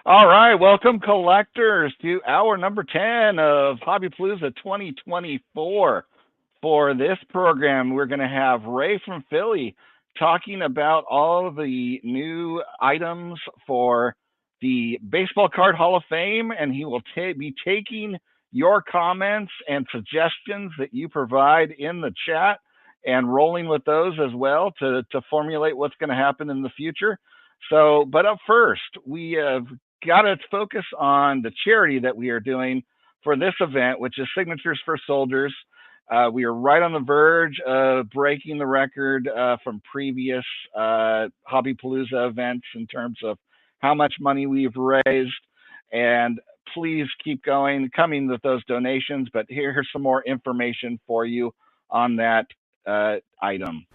All right, welcome collectors to hour number 10 of Hobbypalooza 2024. For this program, we're going to have Ray from Philly talking about all of the new items for the Baseball Card Hall of Fame, and he will be taking your comments and suggestions that you provide in the chat and rolling with those as well to formulate what's going to happen in the future. So, but up first, we have got to focus on the charity that we are doing for this event, which is Signatures for Soldiers. We are right on the verge of breaking the record from previous Hobbypalooza events in terms of how much money we've raised. And please keep coming with those donations. But here's some more information for you on that item.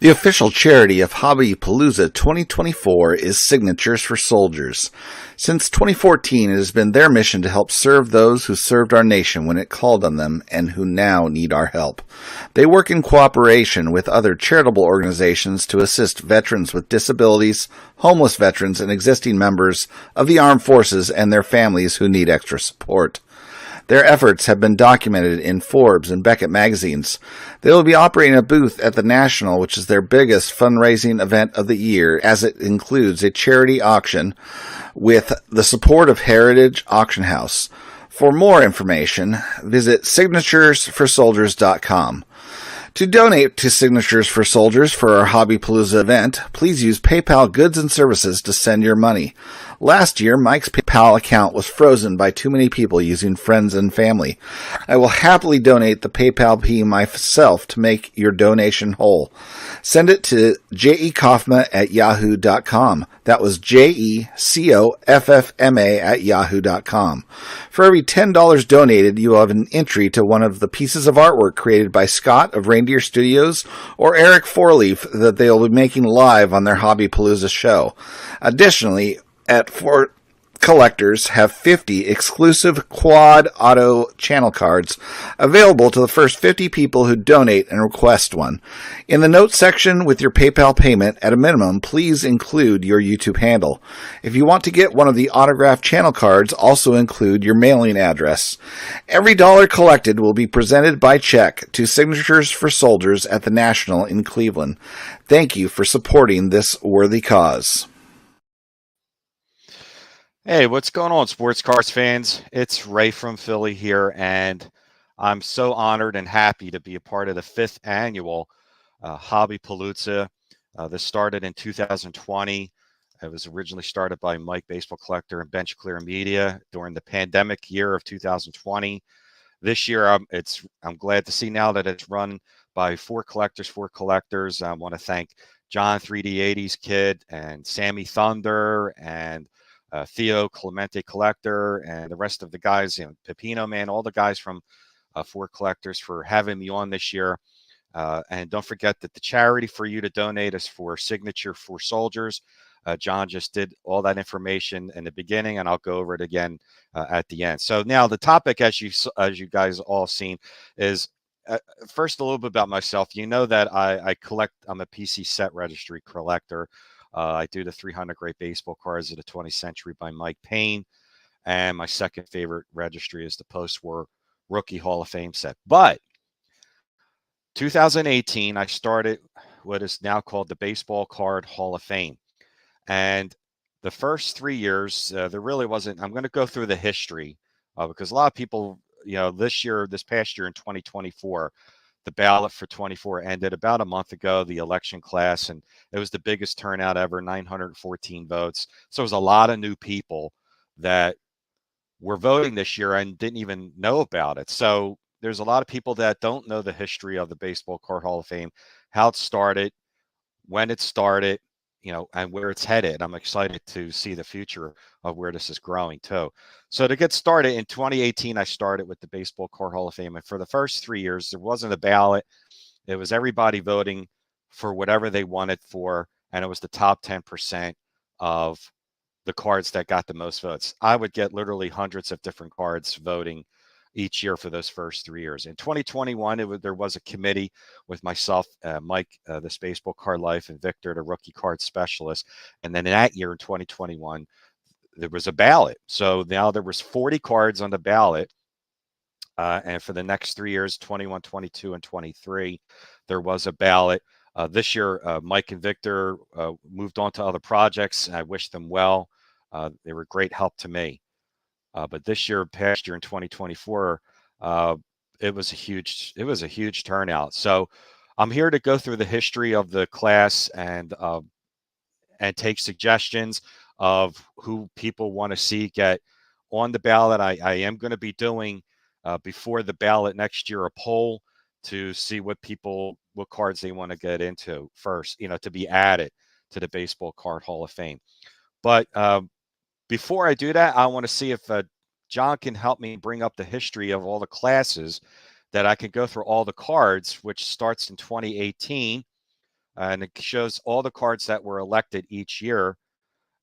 The official charity of Hobbypalooza 2024 is Signatures for Soldiers. Since 2014, it has been their mission to help serve those who served our nation when it called on them and who now need our help. They work in cooperation with other charitable organizations to assist veterans with disabilities, homeless veterans, and existing members of the armed forces and their families who need extra support. Their efforts have been documented in Forbes and Beckett magazines. They will be operating a booth at the National, which is their biggest fundraising event of the year, as it includes a charity auction with the support of Heritage Auction House. For more information, visit signaturesforsoldiers.com. To donate to Signatures for Soldiers for our Hobbypalooza event, please use PayPal Goods and Services to send your money. Last year, Mike's PayPal account was frozen by too many people using friends and family. I will happily donate the PayPal fee myself to make your donation whole. Send it to jecoffma@yahoo.com. That was jecoffma@yahoo.com. For every $10 donated, you will have an entry to one of the pieces of artwork created by Scott of Reindeer Studios or Eric Forleaf that they will be making live on their Hobbypalooza show. Additionally, at Fort collectors have 50 exclusive quad auto channel cards available to the first 50 people who donate and request one. In the notes section with your PayPal payment, at a minimum, please include your YouTube handle. If you want to get one of the autographed channel cards, also include your mailing address. Every dollar collected will be presented by check to Signatures for Soldiers at the National in Cleveland. Thank you for supporting this worthy cause. Hey, what's going on, sports cards fans? It's Ray from Philly here, and I'm so honored and happy to be a part of the 5th annual Hobbypalooza. This started in 2020. It was originally started by Mike Baseball Collector and Bench Clear Media during the pandemic year of 2020. This year, I'm glad to see now that it's run by four collectors. I want to thank John 3D80's Kid and Sammy Thunder and Theo Clemente Collector and the rest of the guys, Pepino Man, all the guys from Four Collectors for having me on this year. And don't forget that the charity for you to donate is for Signature for Soldiers. John just did all that information in the beginning, and I'll go over it again at the end. So now the topic, as you guys all seen, is first a little bit about myself. You know that I collect. I'm a PC set registry collector. I do the 300 Great Baseball Cards of the 20th Century by Mike Payne. And my second favorite registry is the post-war Rookie Hall of Fame set. But 2018, I started what is now called the Baseball Card Hall of Fame. And the first 3 years, there really wasn't. I'm going to go through the history because a lot of people, this past year in 2024, the ballot for 24 ended about a month ago, the election class, and it was the biggest turnout ever, 914 votes. So it was a lot of new people that were voting this year and didn't even know about it. So there's a lot of people that don't know the history of the Baseball Card Hall of Fame, how it started, when it started, and where it's headed. I'm excited to see the future of where this is growing too. So to get started, in 2018, I started with the Baseball Card Hall of Fame. And for the first 3 years, there wasn't a ballot. It was everybody voting for whatever they wanted for. And it was the top 10% of the cards that got the most votes. I would get literally hundreds of different cards voting each year for those first 3 years. In 2021, there was a committee with myself, Mike, this Baseball Card Life, and Victor, the rookie card specialist. And then in that year, in 2021, there was a ballot. So now there was 40 cards on the ballot. And for the next 3 years, 21, 22, and 23, there was a ballot. This year, Mike and Victor moved on to other projects, and I wish them well. They were great help to me. But this year, past year in 2024, it was a huge turnout. So I'm here to go through the history of the class and take suggestions of who people want to see get on the ballot. I am going to be doing before the ballot next year a poll to see what cards they want to get into first, to be added to the Baseball Card Hall of Fame. But before I do that, I want to see if John can help me bring up the history of all the classes that I can go through all the cards, which starts in 2018. And it shows all the cards that were elected each year.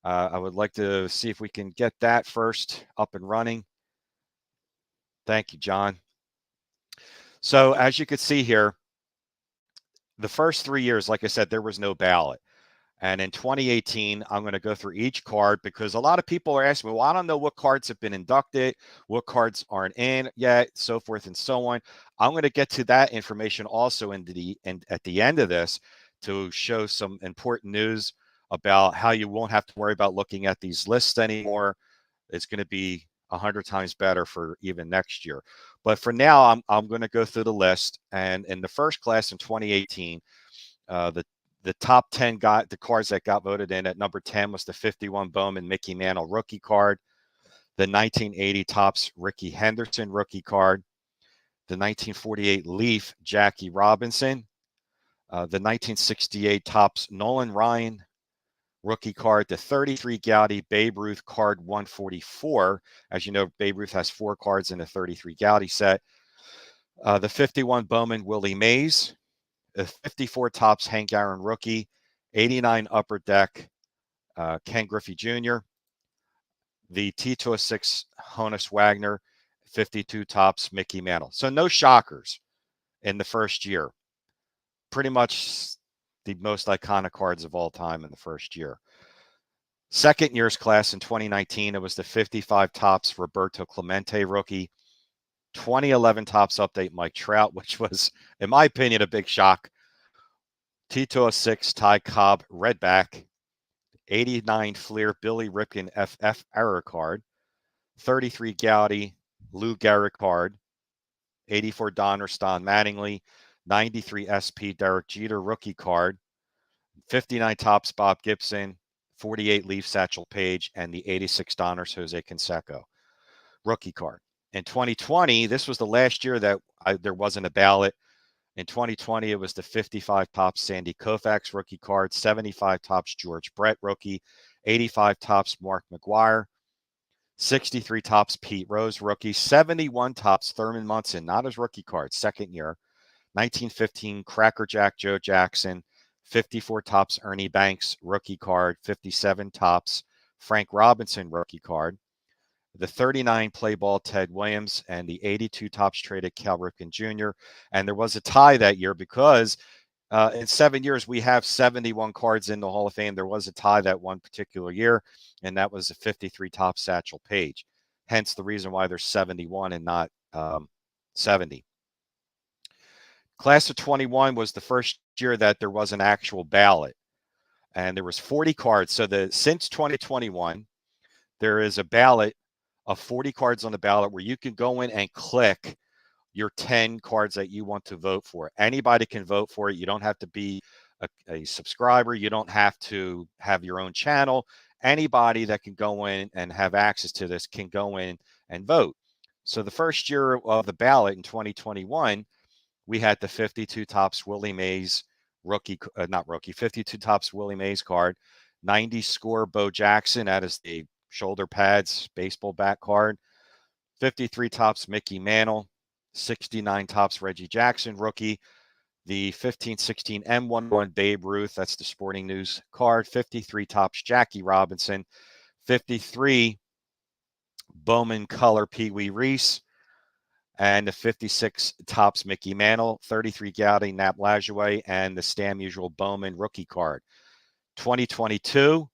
I would like to see if we can get that first up and running. Thank you, John. So as you can see here, the first 3 years, like I said, there was no ballot. And in 2018, I'm going to go through each card because a lot of people are asking me, well, I don't know what cards have been inducted, what cards aren't in yet, so forth and so on. I'm going to get to that information also at the end of this to show some important news about how you won't have to worry about looking at these lists anymore. It's going to be 100 times better for even next year. But for now, I'm going to go through the list. And in the first class in 2018, the top 10 the cards that got voted in. At number 10 was the 51 Bowman Mickey Mantle rookie card, the 1980 Topps Ricky Henderson rookie card, the 1948 Leaf Jackie Robinson, the 1968 Topps Nolan Ryan rookie card, the 33 Gowdy Babe Ruth card 144. As you know, Babe Ruth has 4 cards in the 33 Gowdy set. The 51 Bowman Willie Mays, the 54 Topps Hank Aaron rookie, 89 Upper Deck Ken Griffey Jr., the T206 Honus Wagner, 52 Topps Mickey Mantle. So no shockers in the first year. Pretty much the most iconic cards of all time in the first year. Second year's class in 2019, it was the 55 Topps Roberto Clemente rookie, 2011 Topps Update Mike Trout, which was, in my opinion, a big shock. T206 Ty Cobb Redback, 89 Fleer Billy Ripken FF error card, 33 Gowdy Lou Gehrig card, 84 Donner Stan Mattingly, 93 SP Derek Jeter rookie card, 59 Topps Bob Gibson, 48 Leaf Satchel Paige, and the 86 Donners Jose Canseco rookie card. In 2020, this was the last year that there wasn't a ballot. In 2020, it was the 55 Topps Sandy Koufax rookie card, 75 Topps George Brett rookie, 85 Topps Mark McGwire, 63 Topps Pete Rose rookie, 71 Topps Thurman Munson, not his rookie card, second year, 1915 Cracker Jack Joe Jackson, 54 Topps Ernie Banks rookie card, 57 Topps Frank Robinson rookie card, the 39 play ball Ted Williams, and the 82 Topps traded Cal Ripken Jr. And there was a tie that year because in 7 years, we have 71 cards in the Hall of Fame. There was a tie that one particular year, and that was a 53 Topps Satchel Paige. Hence the reason why there's 71 and not 70. Class of 21 was the first year that there was an actual ballot, and there was 40 cards. So since 2021, there is a ballot of 40 cards on the ballot where you can go in and click your 10 cards that you want to vote for. Anybody can vote for it. You don't have to be a subscriber. You don't have to have your own channel. Anybody that can go in and have access to this can go in and vote. So the first year of the ballot in 2021, we had the 52 Topps Willie Mays rookie, 52 Topps Willie Mays card, 90 score Bo Jackson. That is the shoulder pads baseball bat card. 53 Topps Mickey Mantle, 69 Topps Reggie Jackson rookie, the 15-16 M11 Babe Ruth, that's the Sporting News card, 53 Topps Jackie Robinson, 53 Bowman Color Pee Wee Reese, and the 56 Topps Mickey Mantle, 33 Gowdy Nap Lajoie, and the Stam Musial Bowman rookie card. 2022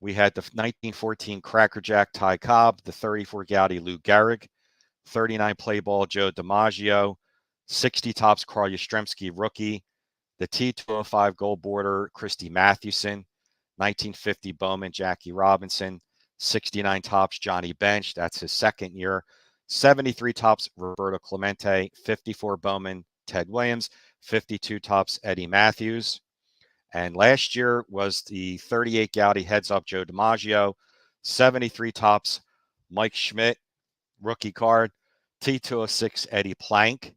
We had the 1914 Cracker Jack Ty Cobb, the 34 Gaudy Lou Gehrig, 39 play ball Joe DiMaggio, 60 tops Carl Yastrzemski rookie, the T205 gold border Christy Mathewson, 1950 Bowman Jackie Robinson, 69 tops Johnny Bench, that's his second year, 73 tops Roberto Clemente, 54 Bowman Ted Williams, 52 tops Eddie Matthews. And last year was the 38 Gaudy heads up Joe DiMaggio, 73 tops Mike Schmidt, rookie card, T206 Eddie Plank,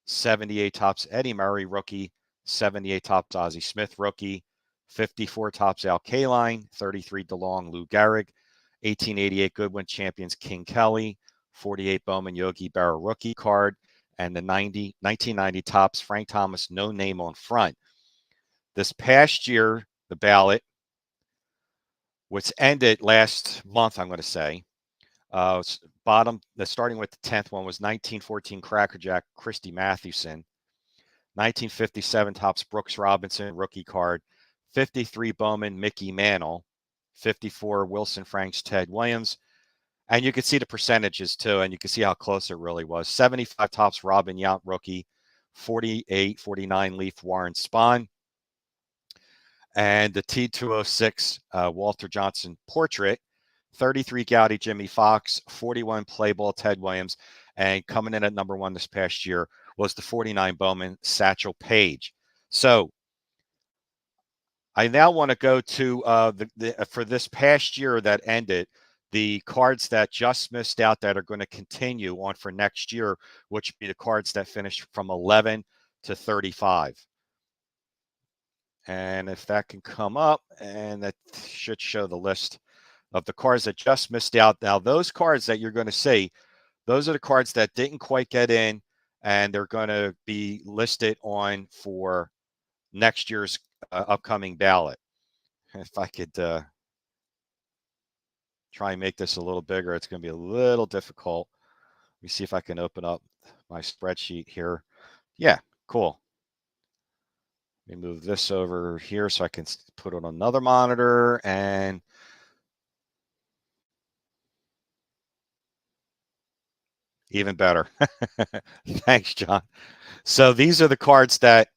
78 tops Eddie Murray, rookie, 78 tops Ozzie Smith, rookie, 54 tops Al Kaline, 33 DeLong Lou Gehrig, 1888 Goodwin champions King Kelly, 48 Bowman Yogi Berra rookie card, and the 1990 tops Frank Thomas, no name on front. This past year, the ballot, which ended last month, I'm going to say, starting with the 10th one was 1914 Cracker Jack Christy Mathewson, 1957 tops Brooks Robinson rookie card, 53 Bowman Mickey Mantle, 54 Wilson Franks Ted Williams, and you can see the percentages too, and you can see how close it really was. 75 tops Robin Yount rookie, 48-49 Leaf Warren Spahn, and the T206 Walter Johnson portrait, 33 Gaudy Jimmy Fox, 41 Playball Ted Williams, and coming in at number one this past year was the 49 Bowman Satchel Paige. So I now want to go to for this past year that ended, the cards that just missed out that are going to continue on for next year, which would be the cards that finished from 11 to 35. And if that can come up, and that should show the list of the cards that just missed out. Now, those cards that you're going to see, those are the cards that didn't quite get in, and they're going to be listed on for next year's upcoming ballot. If I could try and make this a little bigger, it's going to be a little difficult. Let me see if I can open up my spreadsheet here. Yeah, cool. Let me move this over here so I can put it on another monitor, and even better. Thanks, John. So these are the cards that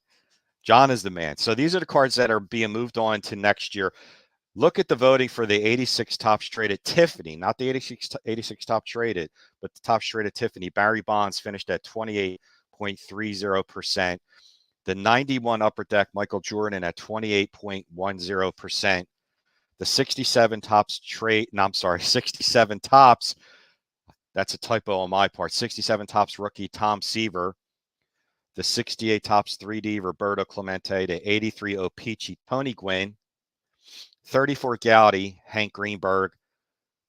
John is the man. So these are the cards that are being moved on to next year. Look at the voting for the 86 tops traded Tiffany, not the 86 top traded, but the tops traded Tiffany. Barry Bonds finished at 28.30%. The 91 upper deck Michael Jordan at 28.10%. The 67 tops 67 tops. That's a typo on my part. 67 tops rookie Tom Seaver. The 68 tops 3D Roberto Clemente. The 83 O-Pee-Chee Tony Gwynn. 34 Gaudy Hank Greenberg.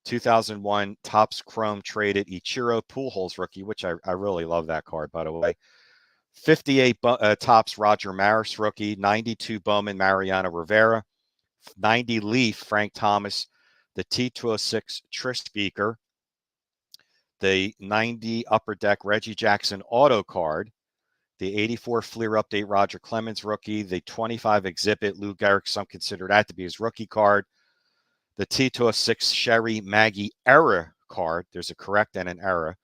2001 tops chrome traded Ichiro Pujols rookie, which I really love that card, by the way. 58 tops Roger Maris rookie. 92 Bowman Mariano Rivera. 90 Leaf Frank Thomas. The T206 Trish Speaker. The 90 upper deck Reggie Jackson auto card. The 84 Fleer update Roger Clemens rookie. The 25 exhibit Lou Gehrig, some consider that to be his rookie card. The T206 Sherry Maggie error card. There's a correct and an error.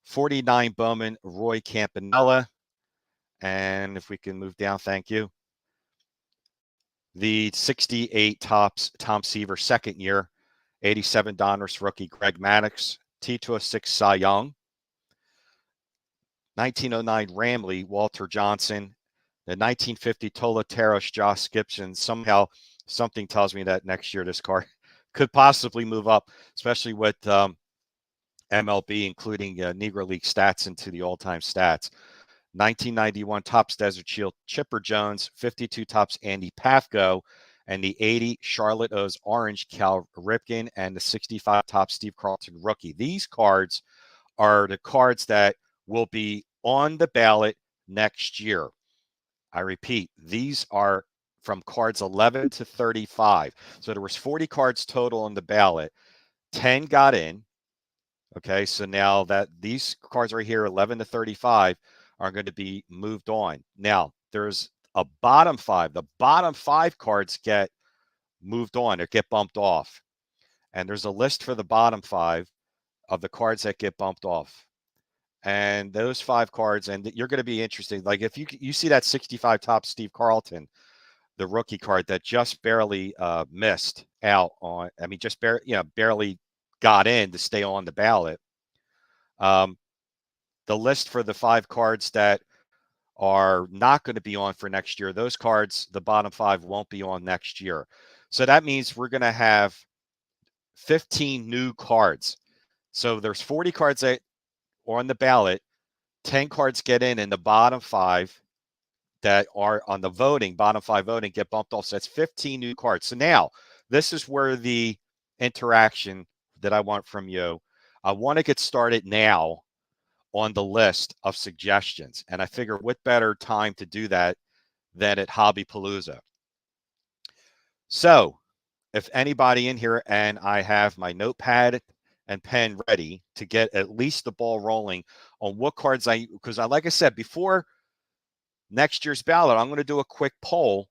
49 Bowman Roy Campanella. And if we can move down, thank you. The 68 tops Tom Seaver second year. 87 Donruss rookie Greg Maddux. T206 Cy Young. 1909 Ramley Walter Johnson. The 1950 Toloteros Josh Gibson. Somehow something tells me that next year this card could possibly move up, especially with MLB including Negro League stats into the all-time stats. 1991 tops Desert Shield Chipper Jones. 52 tops Andy Pafko. And the 80 Charlotte O's Orange Cal Ripken. And the 65 tops Steve Carlton rookie. These cards are the cards that will be on the ballot next year. I repeat, these are from cards 11 to 35. So there was 40 cards total on the ballot. 10 got in. Okay, so now that these cards right here, 11 to 35, are going to be moved on. Now, there's a bottom five. The bottom five cards get moved on or get bumped off. And there's a list for the bottom 5 of the cards that get bumped off. And those 5 cards, and you're going to be interested. Like if you see that 65 top Steve Carlton, the rookie card that just barely missed out on. I mean, just barely got in to stay on the ballot. The list for the 5 cards that are not going to be on for next year, those cards, the bottom 5 won't be on next year. So that means we're going to have 15 new cards. So there's 40 cards that are on the ballot, 10 cards get in, and the bottom 5 that are on the voting, bottom 5 voting, get bumped off. So that's 15 new cards. So now this is where the interaction that I want from you. I want to get started now on the list of suggestions. And I figure what better time to do that than at Hobbypalooza. So if anybody in here, and I have my notepad and pen ready to get at least the ball rolling on what cards because like I said, before next year's ballot, I'm going to do a quick poll,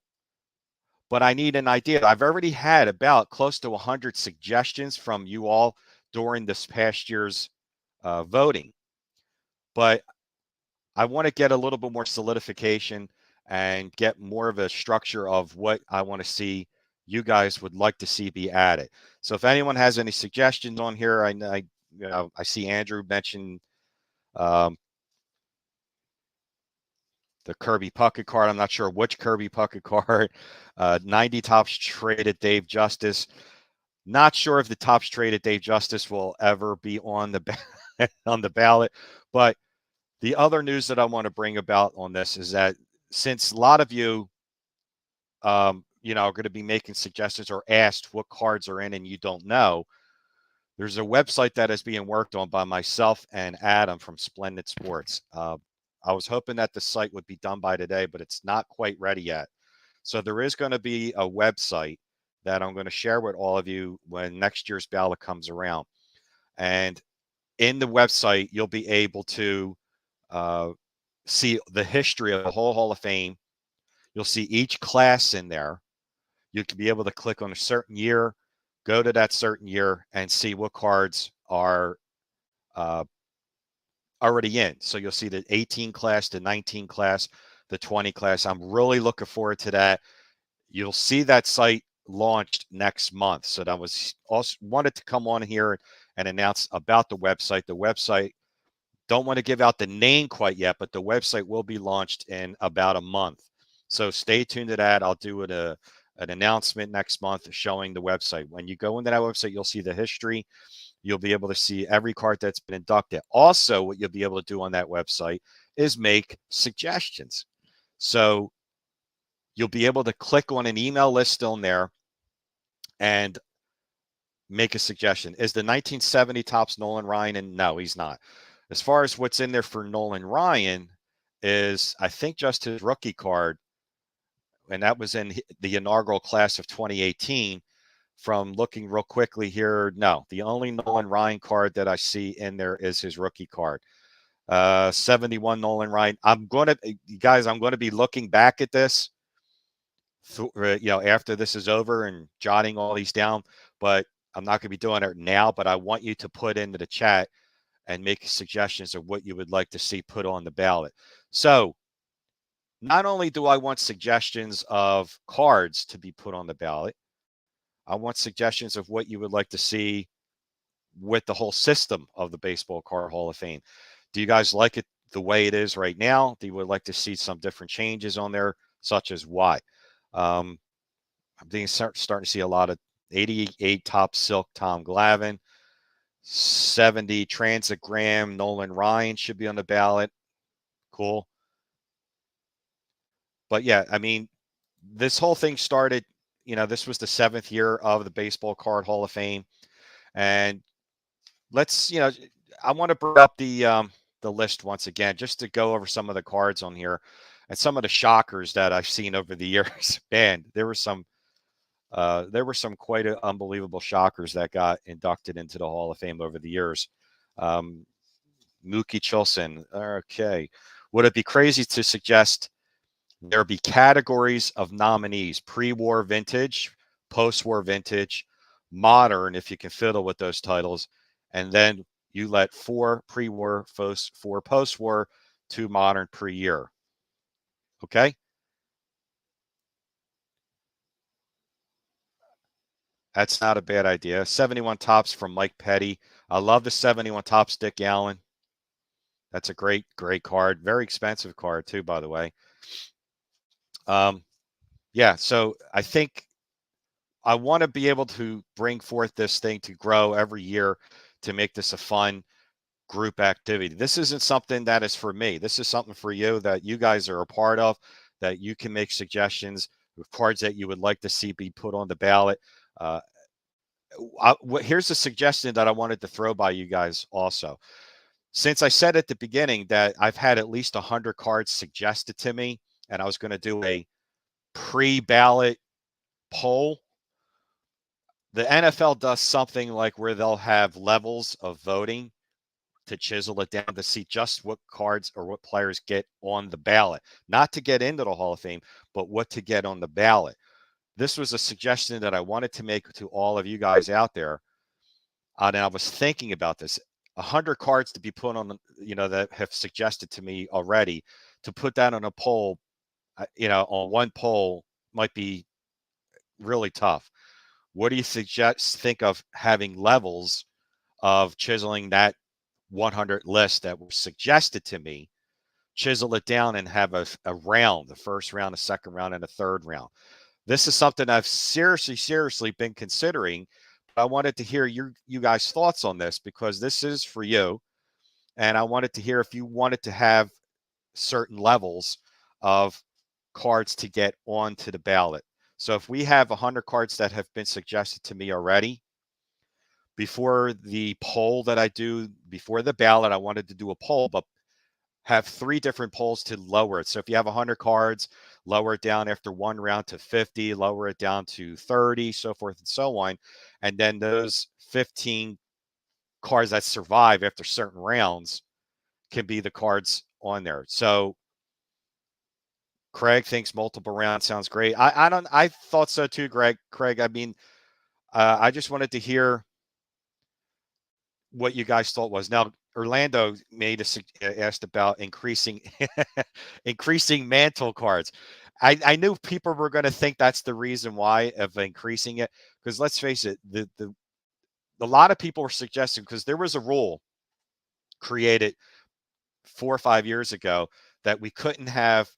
but I need an idea. I've already had about close to 100 suggestions from you all during this past year's voting, but I want to get a little bit more solidification and get more of a structure of what I want to see you guys would like to see be added. So if anyone has any suggestions on here, I see Andrew mention the Kirby Puckett card. I'm not sure which Kirby Puckett card. 90 tops traded Dave Justice. Not sure if the tops traded Dave Justice will ever be on the on the ballot. But the other news that I want to bring about on this is that since a lot of you, are going to be making suggestions or asked what cards are in and you don't know, there's a website that is being worked on by myself and Adam from Splendid Sports. I was hoping that the site would be done by today, but it's not quite ready yet. So there is going to be a website that I'm going to share with all of you when next year's ballot comes around. And in the website, you'll be able to see the history of the whole Hall of Fame. You'll see each class in there. You can be able to click on a certain year, go to that certain year, and see what cards are already in. So you'll see the 18 class, the 19 class, the 20 class. I'm really looking forward to that. You'll see that site launched next month. So that was also wanted to come on here and announce about the website. The website, don't want to give out the name quite yet, but the website will be launched in about a month. So stay tuned to that. I'll do an announcement next month showing the website. When you go into that website, you'll see the history. You'll be able to see every card that's been inducted. Also, what you'll be able to do on that website is make suggestions. So you'll be able to click on an email list on there and make a suggestion. Is the 1970 tops Nolan Ryan? And no, he's not. As far as what's in there for Nolan Ryan is, I think, just his rookie card, and that was in the inaugural class of 2018. From looking real quickly here, no, the only Nolan Ryan card that I see in there is his rookie card. 71 Nolan Ryan. I'm going to be looking back at this, after this is over and jotting all these down, but I'm not going to be doing it now. But I want you to put into the chat and make suggestions of what you would like to see put on the ballot. So not only do I want suggestions of cards to be put on the ballot, I want suggestions of what you would like to see with the whole system of the Baseball Card Hall of Fame. Do you guys like it the way it is right now? Do you would like to see some different changes on there, such as why? I'm starting to see a lot of 88 top silk Tom Glavine, 70 transit Graham Nolan Ryan should be on the ballot. Cool. But yeah, I mean, this whole thing started, this was the 7th year of the Baseball Card Hall of Fame. And let's, I want to bring up the list once again, just to go over some of the cards on here and some of the shockers that I've seen over the years. Man, there were some quite unbelievable shockers that got inducted into the Hall of Fame over the years. Mookie Chilson. Okay. Would it be crazy to suggest there be categories of nominees: pre-war vintage, post-war vintage, modern, if you can fiddle with those titles, and then you let 4 pre-war, 4 post-war, 2 modern per year. Okay? That's not a bad idea. 71 Tops from Mike Petty. I love the 71 Tops, Dick Allen. That's a great, great card. Very expensive card, too, by the way. Yeah, so I think I want to be able to bring forth this thing to grow every year to make this a fun group activity. This isn't something that is for me. This is something for you that you guys are a part of, that you can make suggestions of cards that you would like to see be put on the ballot. Here's a suggestion that I wanted to throw by you guys also. Since I said at the beginning that I've had at least 100 cards suggested to me, and I was going to do a pre-ballot poll, the NFL does something like where they'll have levels of voting to chisel it down to see just what cards or what players get on the ballot, not to get into the Hall of Fame, but what to get on the ballot. This was a suggestion that I wanted to make to all of you guys out there. And I was thinking about this. 100 cards to be put on, that have suggested to me already, to put that on a poll, on one poll might be really tough. What do you think of having levels of chiseling that 100 list that were suggested to me, chisel it down and have a round, the first round, the second round, and a third round? This is something I've seriously been considering. But I wanted to hear you guys' thoughts on this, because this is for you. And I wanted to hear if you wanted to have certain levels of cards to get onto the ballot. So if we have 100 cards that have been suggested to me already, before the poll that I do, before the ballot, I wanted to do a poll, but have 3 different polls to lower it. So if you have 100 cards, lower it down after one round to 50, lower it down to 30, so forth and so on. And then those 15 cards that survive after certain rounds can be the cards on there. So Craig thinks multiple rounds sounds great. I thought so too, Craig. I mean, I just wanted to hear what you guys thought was. Now, Orlando asked about increasing increasing mantle cards. I knew people were going to think that's the reason why of increasing it, because let's face it, a lot of people were suggesting, because there was a rule created 4 or 5 years ago that we couldn't have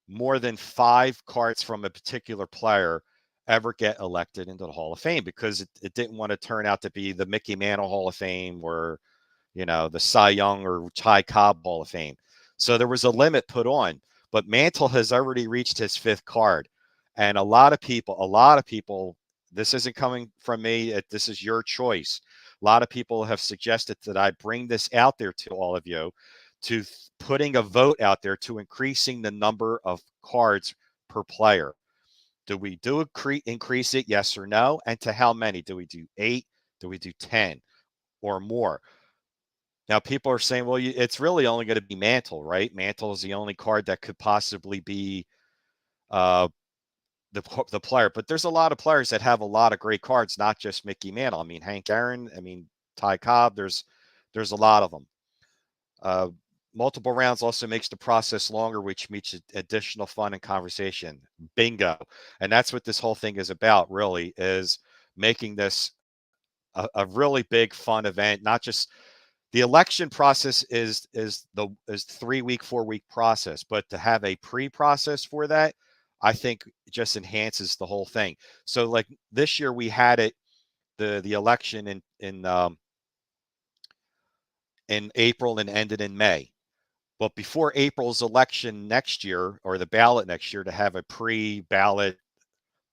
more than 5 cards from a particular player ever get elected into the Hall of Fame, because it didn't want to turn out to be the Mickey Mantle Hall of Fame, or the Cy Young or Ty Cobb Hall of Fame. So there was a limit put on, but Mantle has already reached his 5th card. And a lot of people, this isn't coming from me, this is your choice. A lot of people have suggested that I bring this out there to all of you, to putting a vote out there to increasing the number of cards per player. Do we increase it, yes or no? And to how many? Do we do 8? Do we do 10 or more? Now, people are saying, well, it's really only going to be Mantle, right? Mantle is the only card that could possibly be the player. But there's a lot of players that have a lot of great cards, not just Mickey Mantle. I mean, Hank Aaron, Ty Cobb, there's a lot of them. Multiple rounds also makes the process longer, which means additional fun and conversation. Bingo. And that's what this whole thing is about, really, is making this a really big, fun event. Not just the election process is 3-week, 4-week process, but to have a pre-process for that, I think just enhances the whole thing. So like this year we had the election in April and ended in May. But before April's election next year, or the ballot next year, to have a pre-ballot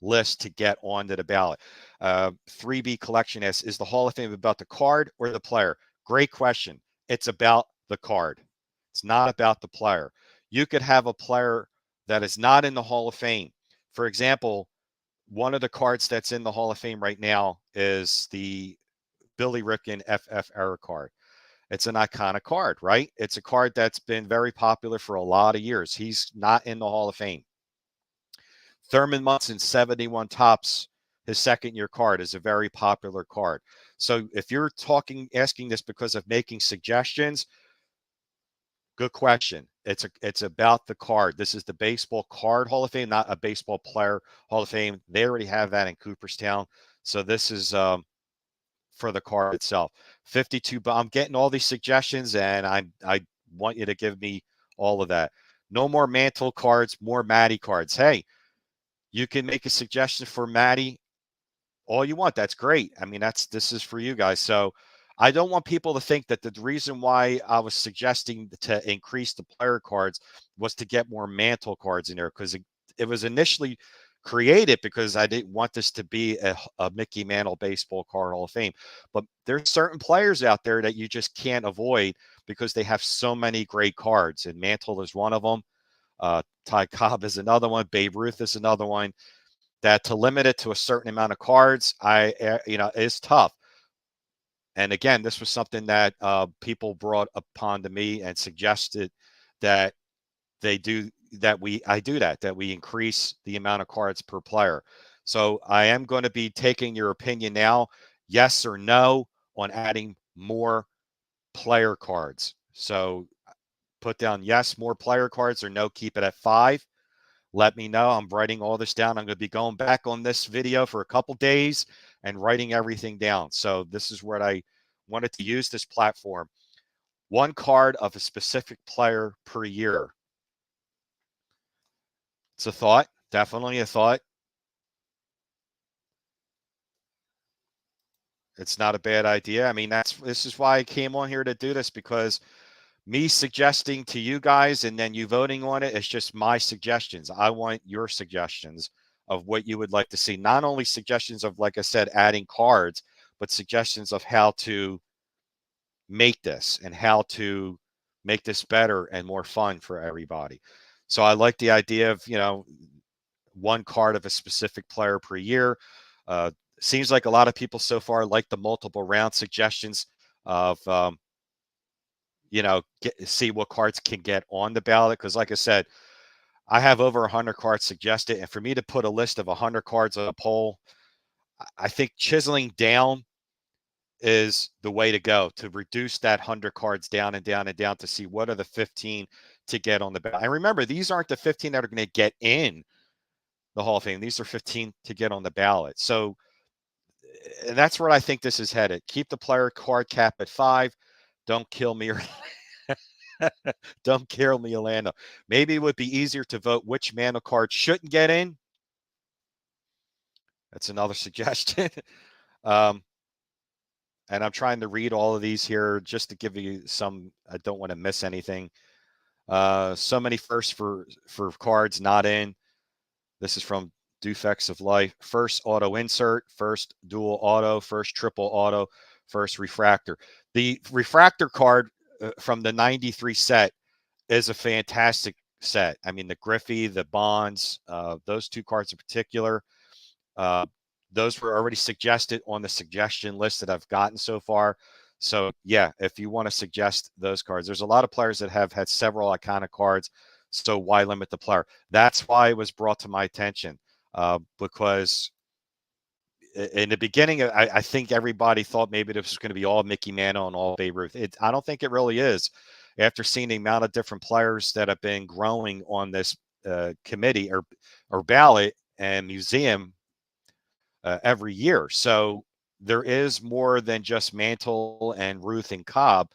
list to get onto the ballot. 3B collection asks, is the Hall of Fame about the card or the player? Great question. It's about the card. It's not about the player. You could have a player that is not in the Hall of Fame. For example, one of the cards that's in the Hall of Fame right now is the Billy Ripken FF Era card. It's an iconic card, right? It's a card that's been very popular for a lot of years. He's not in the Hall of Fame. Thurman Munson, 71 Tops. his second-year card is a very popular card. So if you're asking this because of making suggestions, good question. It's about the card. This is the Baseball Card Hall of Fame, not a Baseball Player Hall of Fame. They already have that in Cooperstown. So this is for the card itself. 52. But I'm getting all these suggestions, and I want you to give me all of that. No more Mantle cards, more Matty cards. Hey, you can make a suggestion for Matty all you want. That's great. I mean, this is for you guys. So I don't want people to think that the reason why I was suggesting to increase the player cards was to get more Mantle cards in there, because it was initially created because I didn't want this to be a Mickey Mantle Baseball Card Hall of Fame. But there's certain players out there that you just can't avoid because they have so many great cards, and Mantle is one of them. Ty Cobb is another one. Babe Ruth is another one. That to limit it to a certain amount of cards, is tough. And again, this was something that people brought upon to me and suggested that that we increase the amount of cards per player. So I am going to be taking your opinion now, yes or no, on adding more player cards. So put down yes, more player cards, or no, keep it at 5. Let me know. I'm writing all this down. I'm going to be going back on this video for a couple days and writing everything down. So this is where I wanted to use this platform. 1 card of a specific player per year. It's a thought, definitely a thought. It's not a bad idea. I mean, this is why I came on here to do this, because me suggesting to you guys and then you voting on it, it's just my suggestions. I want your suggestions of what you would like to see. Not only suggestions of, like I said, adding cards, but suggestions of how to make this and how to make this better and more fun for everybody. So I like the idea of, 1 card of a specific player per year. Seems like a lot of people so far like the multiple round suggestions of, see what cards can get on the ballot. Because like I said, I have over 100 cards suggested. And for me to put a list of 100 cards on a poll, I think chiseling down is the way to go, to reduce that 100 cards down and down and down to see what are the 15 to get on the ballot. And remember, these aren't the 15 that are going to get in the Hall of Fame. These are 15 to get on the ballot. So and that's where I think this is headed. Keep the player card cap at 5. Don't kill me or don't kill me, Orlando. Maybe it would be easier to vote which Mantle card shouldn't get in. That's another suggestion. And I'm trying to read all of these here just to give you some. I don't want to miss anything. So many firsts for cards not in. This is from Defects of Life. First auto insert, first dual auto, first triple auto, first refractor. The refractor card from the 93 set is a fantastic set. I mean, the Griffey, the Bonds, those 2 cards in particular, those were already suggested on the suggestion list that I've gotten so far. So yeah, if you want to suggest those cards, there's a lot of players that have had several iconic cards. So why limit the player? That's why it was brought to my attention, because in the beginning, I think everybody thought maybe this was going to be all Mickey Mantle and all Babe Ruth. I don't think it really is. After seeing the amount of different players that have been growing on this committee or ballot and museum every year. So there is more than just Mantle and Ruth and Cobb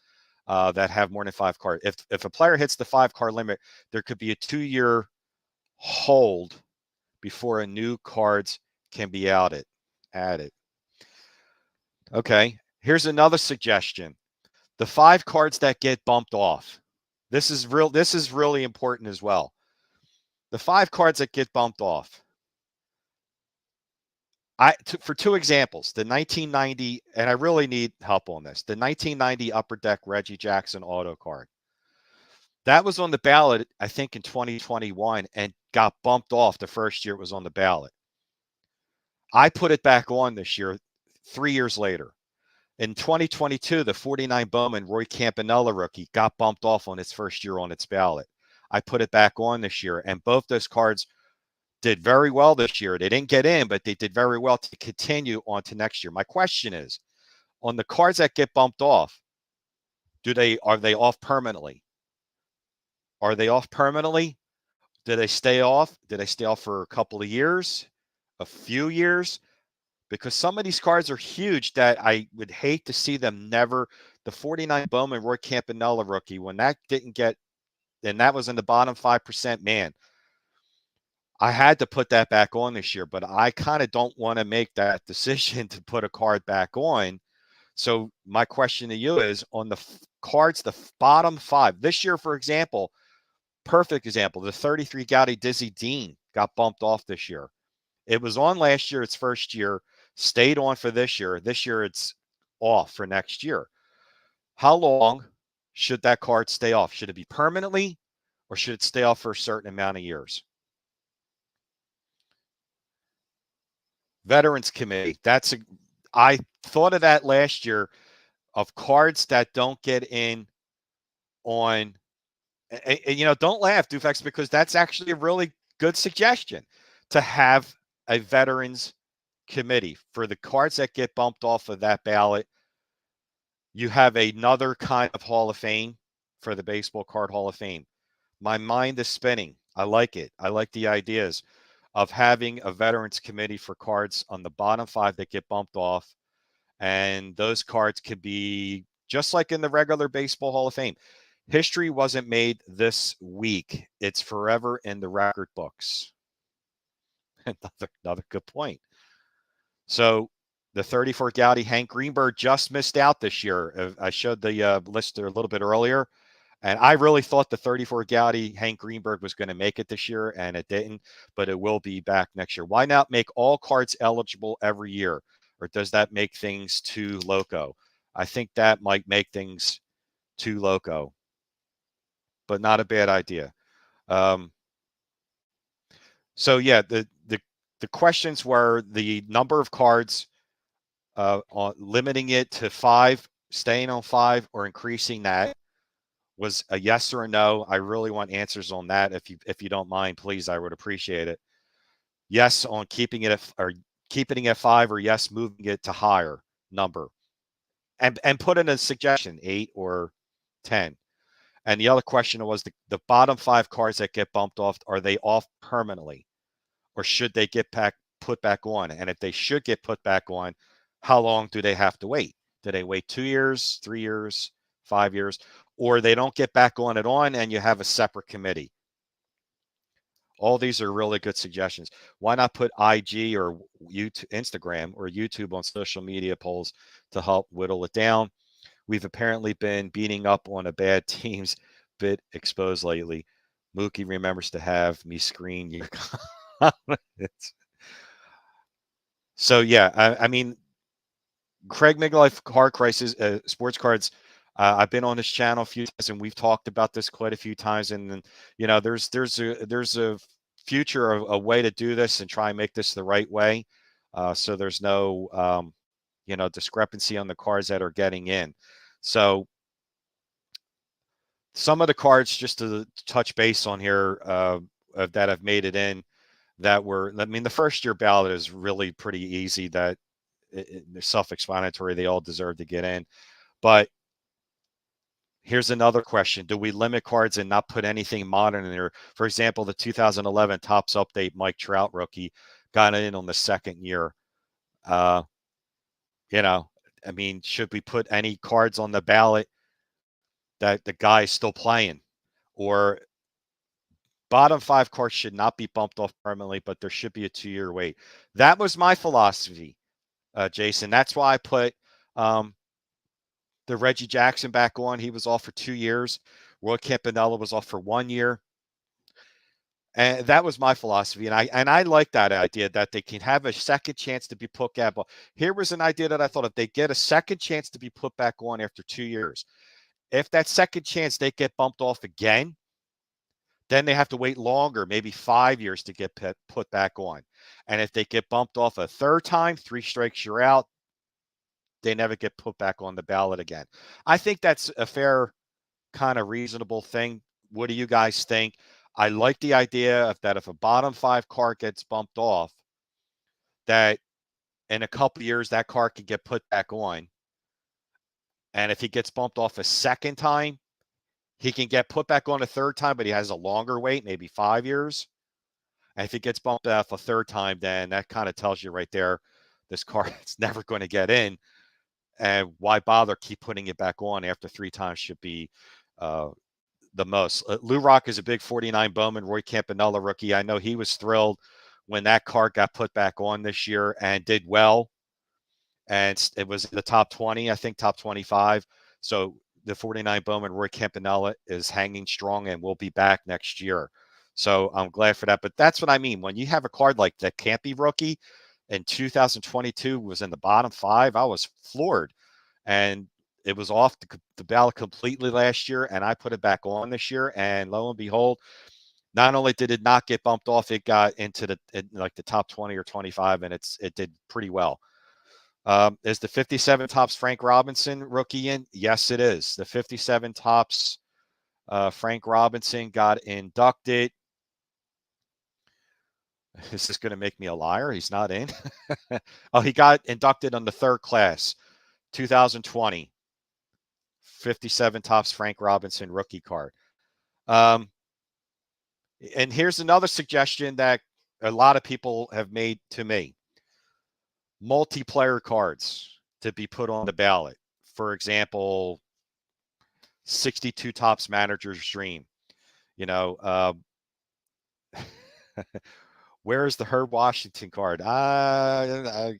that have more than 5 cards. If a player hits the 5 card limit, there could be a 2-year hold before a new cards can be added. Okay, here's another suggestion. The 5 cards that get bumped off. This is really important as well. The 5 cards that get bumped off. For 2 examples, the 1990, and I really need help on this, the 1990 Upper Deck Reggie Jackson auto card. That was on the ballot, I think, in 2021 and got bumped off the first year it was on the ballot. I put it back on this year, 3 years later. In 2022, the 49 Bowman Roy Campanella rookie got bumped off on its first year on its ballot. I put it back on this year, and both those cards did very well this year. They didn't get in, but they did very well to continue on to next year. My question is, on the cards that get bumped off, are they off permanently? Are they off permanently? Do they stay off? Do they stay off for a couple of years, a few years? Because some of these cards are huge that I would hate to see them never. The 49 Bowman Roy Campanella rookie, when that didn't get, and that was in the bottom 5%, man, I had to put that back on this year, but I kind of don't want to make that decision to put a card back on. So my question to you is, on the cards, the bottom 5 this year, for example, perfect example, the 33 Gaudy Dizzy Dean got bumped off this year. It was on last year, its first year, stayed on for this year. This year, it's off for next year. How long should that card stay off? Should it be permanently, or should it stay off for a certain amount of years? Veterans Committee. I thought of that last year, of cards that don't get in on, and don't laugh, Dufex, because that's actually a really good suggestion, to have a Veterans Committee for the cards that get bumped off of that ballot. You have another kind of Hall of Fame for the Baseball Card Hall of Fame. My mind is spinning. I like it. I like the ideas of having a Veterans Committee for cards on the bottom 5 that get bumped off. And those cards could be just like in the regular Baseball Hall of Fame. History wasn't made this week. It's forever in the record books. Another good point. So the 34 Gaudy Hank Greenberg just missed out this year. I showed the list a little bit earlier, and I really thought the 34 Gaudy Hank Greenberg was going to make it this year, and it didn't, but it will be back next year. Why not make all cards eligible every year? Or does that make things too loco? I think that might make things too loco, but not a bad idea. So yeah, the questions were the number of cards, limiting it to 5, staying on 5, or increasing that. Was a yes or a no. I really want answers on that. If you don't mind, please, I would appreciate it. Yes on keeping it at 5, or yes moving it to higher number. And put in a suggestion, 8 or 10. And the other question was the bottom 5 cards that get bumped off, are they off permanently, or should they get put back on? And if they should get put back on, how long do they have to wait? Do they wait 2 years, 3 years, 5 years, or they don't get back on it on and you have a separate committee? All these are really good suggestions. Why not put IG or YouTube, Instagram or YouTube on social media polls to help whittle it down? We've apparently been beating up on a bad team's bit exposed lately. Mookie remembers to have me screen your comments. So yeah, I mean, Craig Miglife Card Crisis, Sports Cards. I've been on this channel a few times, and we've talked about this quite a few times. And there's a future, a way to do this and try and make this the right way, so there's no discrepancy on the cards that are getting in. So some of the cards, just to touch base on here, that have made it in, that were, I mean, the first year ballot is really pretty easy. That they're self-explanatory. They all deserve to get in. But here's another question. Do we limit cards and not put anything modern in there? For example, the 2011 Topps Update Mike Trout rookie got in on the second year. I mean, should we put any cards on the ballot that the guy is still playing? Or bottom 5 cards should not be bumped off permanently, but there should be a 2-year wait. That was my philosophy, Jason. That's why I put the Reggie Jackson back on. He was off for 2 years. Roy Campanella was off for 1 year. And that was my philosophy. And I like that idea, that they can have a second chance to be put back on. Here was an idea that I thought, if they get a second chance to be put back on after 2 years, if that second chance they get bumped off again, then they have to wait longer, maybe 5 years, to get put back on. And if they get bumped off a third time, 3 strikes, you're out, they never get put back on the ballot again. I think that's a fair, kind of reasonable thing. What do you guys think? I like the idea of that if a bottom 5 card gets bumped off, that in a couple years that card could get put back on. And if he gets bumped off a second time, he can get put back on a third time, but he has a longer wait, maybe 5 years. And if he gets bumped off a third time, then that kind of tells you right there, this card is never going to get in. And why bother keep putting it back on after 3 times should be the most. Lou Rock is a big 49 Bowman, Roy Campanella rookie. I know he was thrilled when that card got put back on this year and did well. And it was the top 20, I think, top 25. So the 49 Bowman, Roy Campanella, is hanging strong and will be back next year. So I'm glad for that. But that's what I mean. When you have a card like that can't be rookie in 2022 was in the bottom 5, I was floored. And it was off the ballot completely last year, and I put it back on this year. And lo and behold, not only did it not get bumped off, it got into the top 20 or 25, and it did pretty well. Is the 57 tops Frank Robinson rookie in? Yes, it is. The 57 tops Frank Robinson got inducted. Is this going to make me a liar? He's not in. Oh, he got inducted on the 3rd class, 2020. 57 tops Frank Robinson rookie card. And here's another suggestion that a lot of people have made to me. Multiplayer cards to be put on the ballot. For example, 62 tops manager's dream. Where is the Herb Washington card? I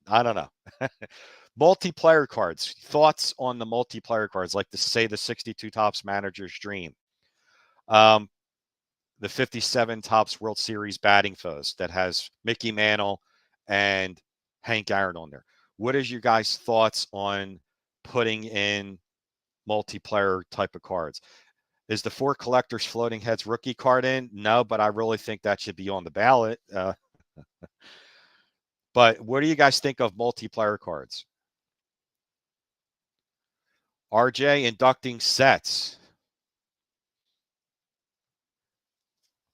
don't know. Multiplayer cards. Thoughts on the multiplayer cards, like the 62 tops manager's dream. The 57 tops World Series batting foes that has Mickey Mantle and Hank Aaron on there. What is your guys' thoughts on putting in multiplayer type of cards? Is the 4 collectors floating heads rookie card in? No, but I really think that should be on the ballot. But what do you guys think of multiplayer cards? RJ inducting sets.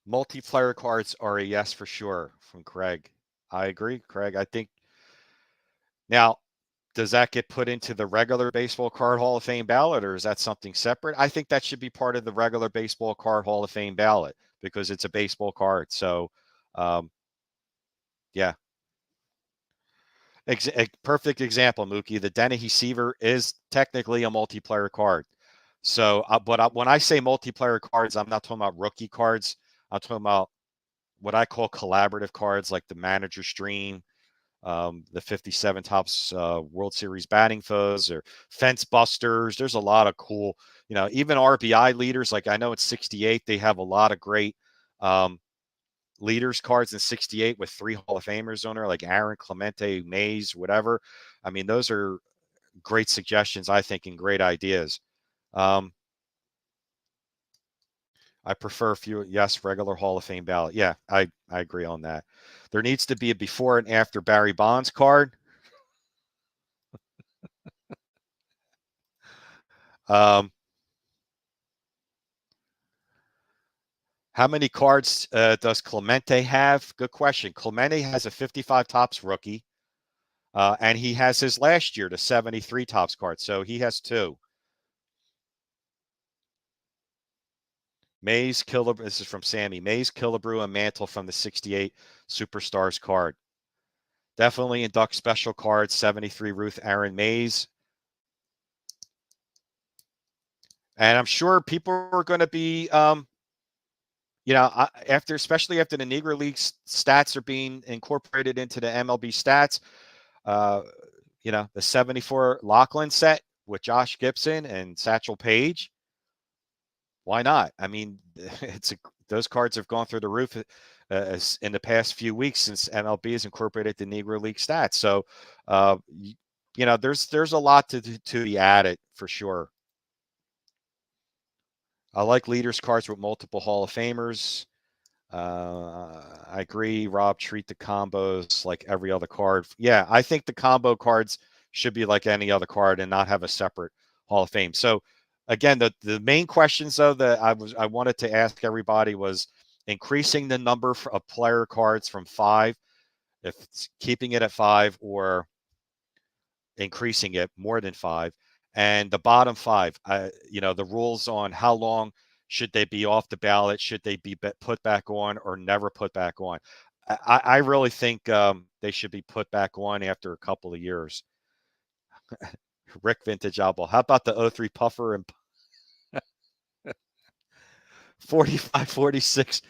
Multiplayer cards are a yes for sure from Craig. I agree, Craig. I think now, does that get put into the regular baseball card Hall of Fame ballot, or is that something separate? I think that should be part of the regular baseball card Hall of Fame ballot because it's a baseball card. So, yeah. A perfect example, Mookie. The Dennehy Seaver is technically a multiplayer card. So, but when I say multiplayer cards, I'm not talking about rookie cards. I'm talking about what I call collaborative cards, like the Manager's Dream, the 57 tops World Series batting foes, or fence busters. There's a lot of cool, even RBI leaders. Like I know it's 68. They have a lot of great leaders cards in 68 with 3 Hall of Famers on there, like Aaron, Clemente, Mays, whatever. I mean, those are great suggestions, I think, and great ideas. I prefer regular Hall of Fame ballot. Yeah, I agree on that. There needs to be a before and after Barry Bonds card. How many cards does Clemente have? Good question. Clemente has a 55 tops rookie, and he has his last year, the 73 tops card. So he has 2. Mays, Killebrew. This is from Sammy. Mays, Killebrew, and Mantle from the 68 Superstars card. Definitely induct special cards. 73 Ruth Aaron Mays. And I'm sure people are going to be, especially after the Negro League stats are being incorporated into the MLB stats. The 74 Lachlan set with Josh Gibson and Satchel Paige. Why not? I mean, those cards have gone through the roof in the past few weeks since MLB has incorporated the Negro League stats. So, there's a lot to be added for sure. I like leaders cards with multiple Hall of Famers. I agree, Rob. Treat the combos like every other card. Yeah, I think the combo cards should be like any other card and not have a separate Hall of Fame. So again, the main questions though that I wanted to ask everybody was increasing the number of player cards from 5, if it's keeping it at 5, or increasing it more than 5, and the bottom 5. The rules on how long should they be off the ballot, should they be put back on, or never put back on. I really think they should be put back on after a couple of years. Rick Vintage Album. How about the '03 Puffer and 45-46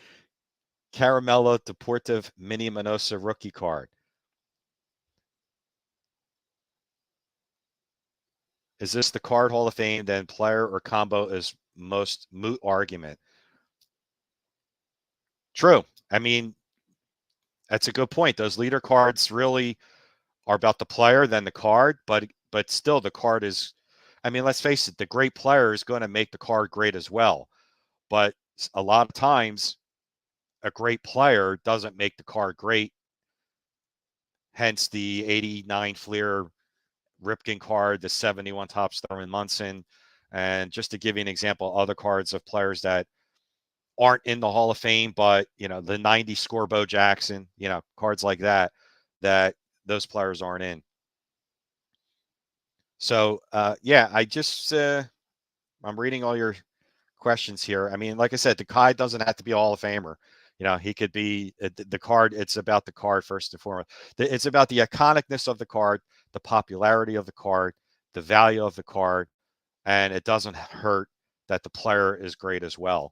Caramello Deportive Mini Minosa rookie card? Is this the card Hall of Fame? Then player or combo is most moot argument. True. I mean, that's a good point. Those leader cards really are about the player than the card, but still the card is, I mean, let's face it, the great player is going to make the card great as well. But a lot of times a great player doesn't make the card great. Hence the 89 Fleer Ripken card, the 71 Topps Thurman Munson. And just to give you an example, other cards of players that aren't in the Hall of Fame, but the 90 score Bo Jackson, cards like that those players aren't in. So yeah, I'm reading all your questions here. I mean, like I said, the guy doesn't have to be a Hall of Famer. He could be the card. It's about the card first and foremost. It's about the iconicness of the card, the popularity of the card, the value of the card, and it doesn't hurt that the player is great as well.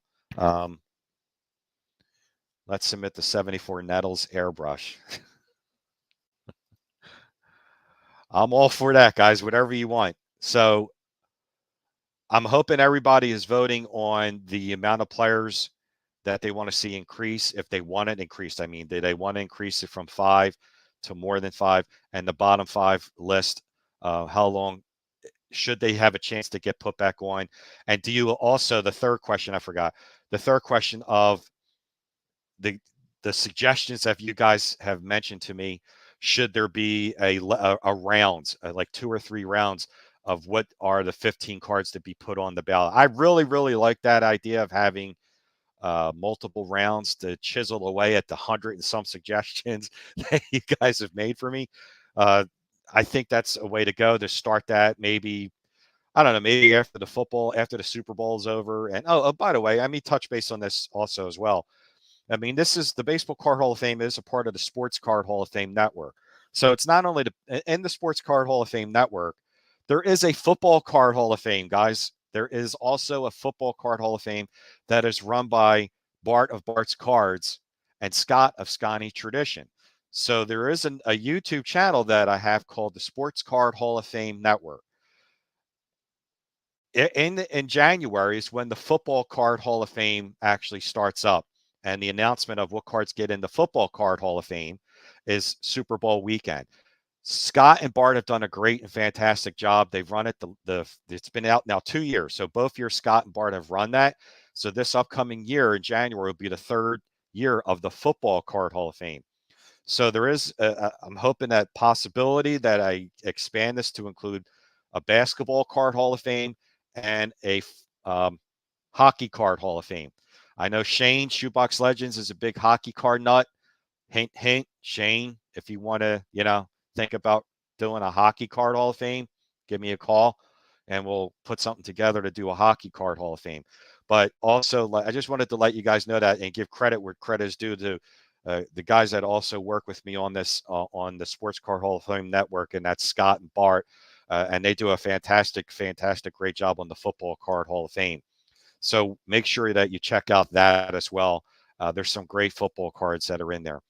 Let's submit the 74 Nettles airbrush. I'm all for that, guys, whatever you want. So I'm hoping everybody is voting on the amount of players that they want to see increase. If they want it increased, I mean, do they want to increase it from 5 to more than 5? And the bottom 5 list, how long should they have a chance to get put back on? And do you also, the third question I forgot, the third question of the suggestions that you guys have mentioned to me, should there be a rounds, like 2 or 3 rounds of what are the 15 cards to be put on the ballot? I really, really like that idea of having multiple rounds to chisel away at the 100 and some suggestions that you guys have made for me. I think that's a way to go to start that. Maybe, I don't know, maybe after the Super Bowl is over. And by the way, I mean, touch base on this also as well. I mean, this is the Baseball Card Hall of Fame is a part of the Sports Card Hall of Fame network. So it's not only in the Sports Card Hall of Fame network, there is a Football Card Hall of Fame, guys. There is also a Football Card Hall of Fame that is run by Bart of Bart's Cards and Scott of Scotty Tradition. So there is a YouTube channel that I have called the Sports Card Hall of Fame Network. In January is when the Football Card Hall of Fame actually starts up. And the announcement of what cards get in the Football Card Hall of Fame is Super Bowl weekend. Scott and Bart have done a great and fantastic job. They've run it. It's been out now 2 years. So both years, Scott and Bart have run that. So this upcoming year in January will be the 3rd year of the Football Card Hall of Fame. So there is, I'm hoping that possibility that I expand this to include a Basketball Card Hall of Fame and a Hockey Card Hall of Fame. I know Shane, Shoebox Legends, is a big hockey card nut. Hint, hint, Shane, if you want to, think about doing a Hockey Card Hall of Fame, give me a call and we'll put something together to do a Hockey Card Hall of Fame. But also, I just wanted to let you guys know that and give credit where credit is due to the guys that also work with me on this, on the Sports Card Hall of Fame network, and that's Scott and Bart. And they do a fantastic, great job on the Football Card Hall of Fame. So make sure that you check out that as well. There's some great football cards that are in there.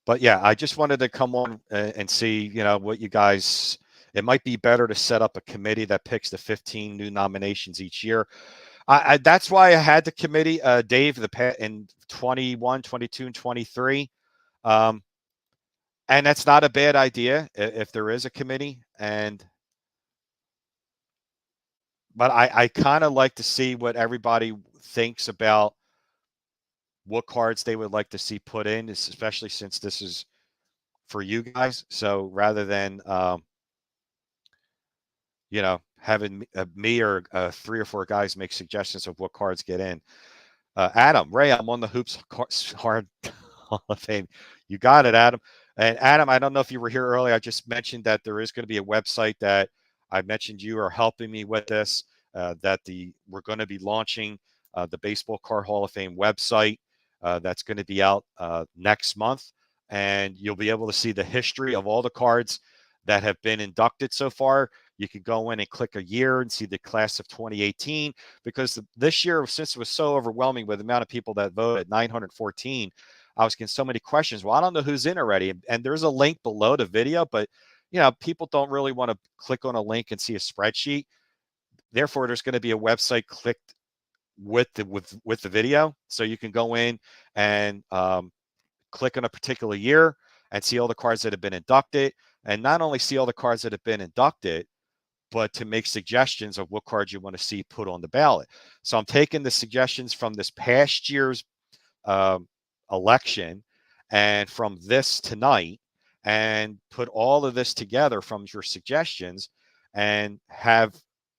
But yeah, I just wanted to come on and see, what you guys, it might be better to set up a committee that picks the 15 new nominations each year. That's why I had the committee, Dave, in 21, 22, and 23. And that's not a bad idea if there is a committee. But I kind of like to see what everybody thinks about what cards they would like to see put in, especially since this is for you guys. So rather than, having me or 3 or 4 guys make suggestions of what cards get in. Adam, Ray, I'm on the Hoops Hard Hall of Fame. You got it, Adam. And Adam, I don't know if you were here earlier. I just mentioned that there is going to be a website that I mentioned you are helping me with this. We're going to be launching the Baseball Card Hall of Fame website. That's going to be out next month, and you'll be able to see the history of all the cards that have been inducted so far. You can go in and click a year and see the class of 2018, because this year, since it was so overwhelming with the amount of people that voted, 914, I was getting so many questions. Well, I don't know who's in already. And there's a link below the video, but people don't really want to click on a link and see a spreadsheet. Therefore, there's going to be a website clicked with the video, so you can go in and click on a particular year and see all the cards that have been inducted, and not only see all the cards that have been inducted, but to make suggestions of what cards you want to see put on the ballot. So I'm taking the suggestions from this past year's election and from this tonight, and put all of this together from your suggestions and have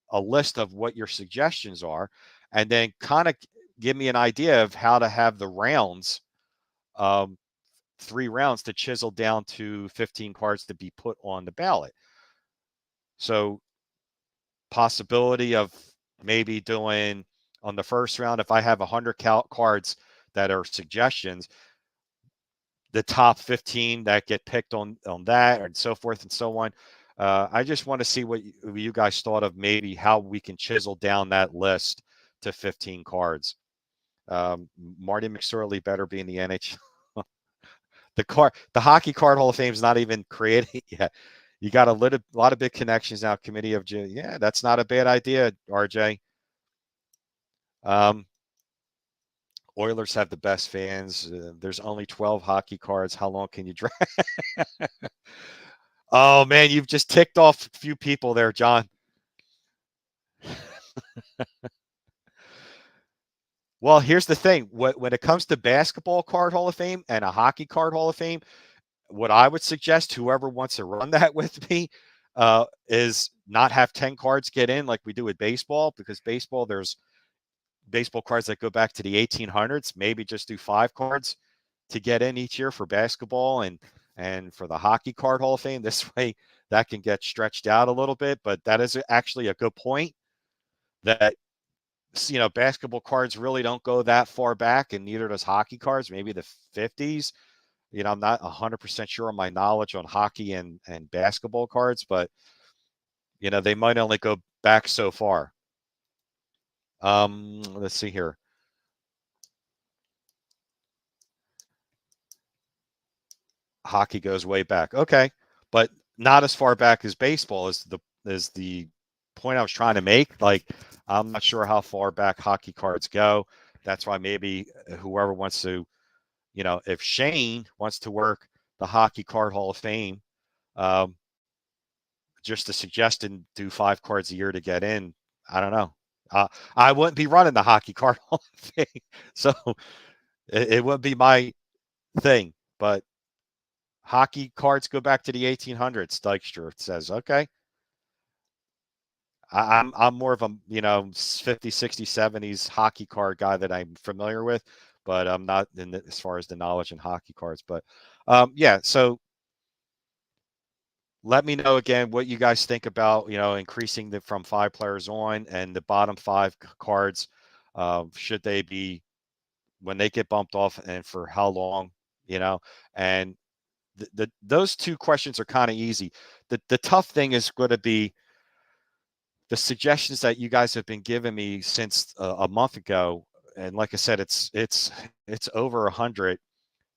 a list of what your suggestions are, and then kind of give me an idea of how to have the rounds, 3 rounds, to chisel down to 15 cards to be put on the ballot. So possibility of maybe doing on the first round, if I have 100 cards that are suggestions, the top 15 that get picked on that, and so forth and so on. I just want to see what you guys thought of, maybe how we can chisel down that list to 15 cards. Marty McSorley better be in the NHL. The Hockey Card Hall of Fame is not even created yet. You got a lot of big connections now. Committee of June. Yeah, that's not a bad idea, RJ. Oilers have the best fans. There's only 12 hockey cards. How long can you drag? Oh, man, you've just ticked off a few people there, John. Well, here's the thing. When it comes to Basketball Card Hall of Fame and a Hockey Card Hall of Fame, what I would suggest, whoever wants to run that with me, is not have 10 cards get in like we do with baseball, because baseball, there's baseball cards that go back to the 1800s. Maybe just do 5 cards to get in each year for basketball, and for the Hockey Card Hall of Fame. This way that can get stretched out a little bit, but that is actually a good point, that basketball cards really don't go that far back, and neither does hockey cards, maybe the 50s. I'm not 100% sure on my knowledge on hockey and basketball cards, but they might only go back so far. Let's see here. Hockey goes way back. Okay, but not as far back as baseball is the point I was trying to make. Like, I'm not sure how far back hockey cards go. That's why maybe whoever wants to, if Shane wants to work the Hockey Card Hall of Fame, just to suggest and do 5 cards a year to get in. I don't know. I wouldn't be running the Hockey Card Hall of Fame, so it wouldn't be my thing. But hockey cards go back to the 1800s. Dykstra says, okay. I'm more of a 50s, 60s, 70s hockey card guy that I'm familiar with, but I'm not as far as the knowledge in hockey cards. But yeah, so let me know again what you guys think about increasing from 5 players on, and the bottom 5 cards. Should they be, when they get bumped off, and for how long? And those 2 questions are kind of easy. The tough thing is going to be the suggestions that you guys have been giving me since a month ago. And like I said, it's over 100.